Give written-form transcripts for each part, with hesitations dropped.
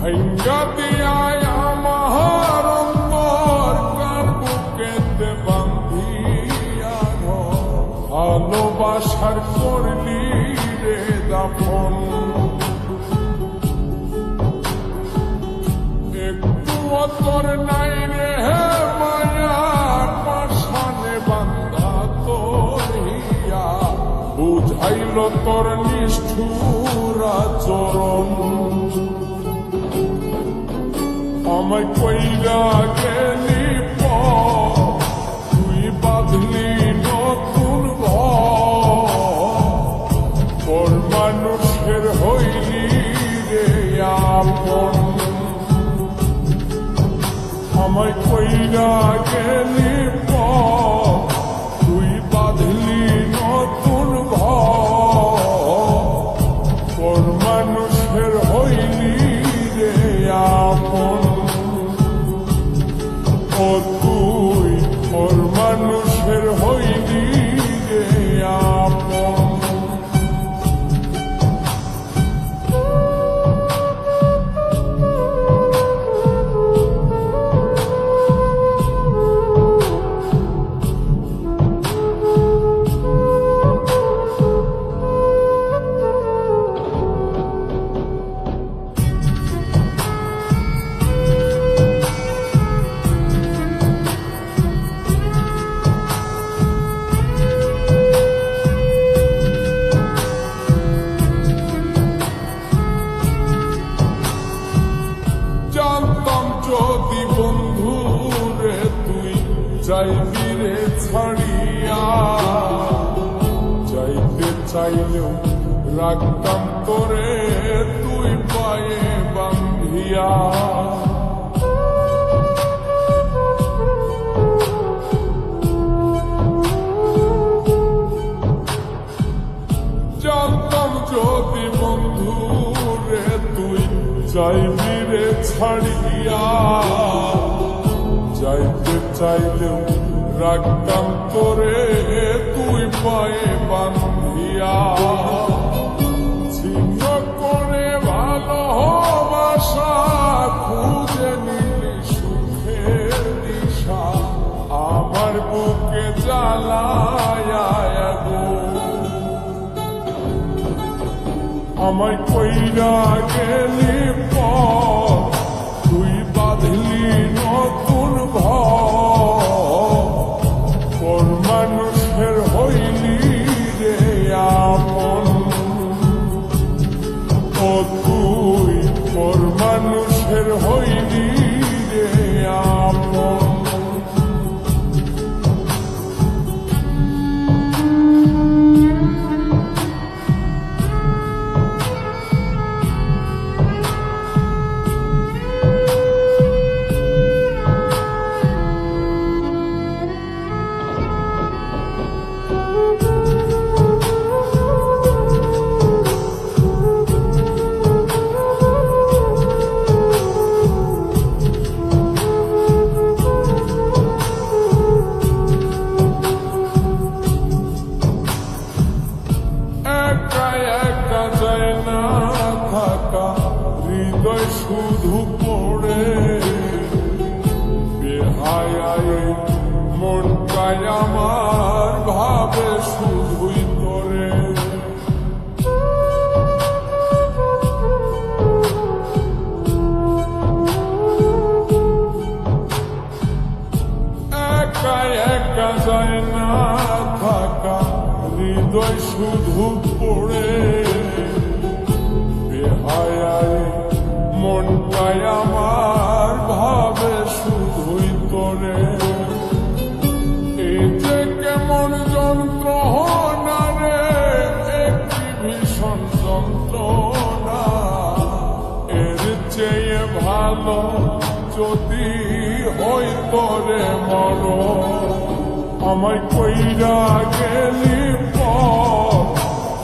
ভাঙ্গা দিয়ায় আমার অন্তর কার বুকেতে বান্ধিয়া ভালোবাসার করলি রে দাফন একটু তোর নাই রে মায়া পাশানে বান্ধা তোর হিয়া বুঝাইল তোর নিষ্ঠুর আচরণ আমায় কইরা গেলি তুই বাঁধলি নতুন ঘর মানুষের হইলি রে আপন আমায় কইরা গেলি তুই বাঁধলি নতুন ঘর মানুষের হইলি রে আপন ও তুই ওর মানুষের হইলি রে আপন যদি বন্ধু রে তুই যাইবি রে ছাড়িয়া যাইতে চাইলেও রাখতাম তোরে তুই পায়ে বান্ধিয়া জানতাম যদি বন্ধু রে তুই যাইবি রে ছাড়িয়া যাইতে চাইলেও রাখতাম তোরে তুই পায়ে বান্ধিয়া ছিন্ন করে ভালোবাসা খুঁজে নিলি সুখের দিশা আমার বুকে জ্বালায় আমায় কইরা গেলি তুই বাঁধলি নতুন ঘর মানুষের হইলি রে আপন ও তুই ওর মানুষের হইলি রে আপন হৃদয় শুধু পড়ে বেহায় মনটাই আমার ভাবে শুধুই তোরে একা একা যায় না থাকা হৃদয় শুধু পড়ে বেহায় মনটাই আমার ভাবে শুধুই তোরে এই যে কেমন যন্ত্রণা রে একটি ভীষণ যন্ত্রণা এর চেয়ে ভালো যদি হই তোরে মর আমায় কইরা গেলি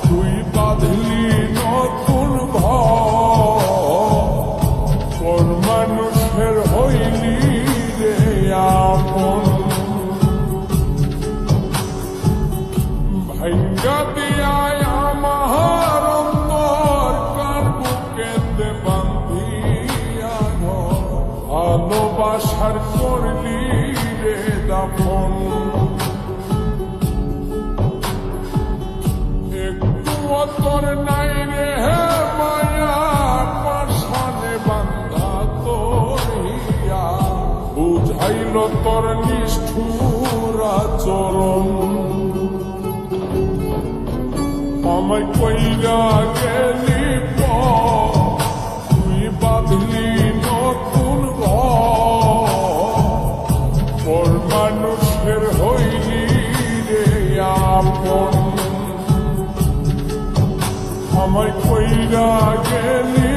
তুই বাঁধলি নতুন ঘর মানুষের হইলি রে আপন ভাঙ্গা দিয়ায় আমার অন্তর কার বুকেতে বান্ধিয়া আপন একটু তোর নাই রে মায়া পাশানে বান্ধা তোর হিয়া বুঝাইল তোর নিষ্ঠুর আচরণ আমায় কইরা গেলি তুই বাঁধলি নতুন ঘর মানুষের হইলি রে আপন আমায় কইরা গেলি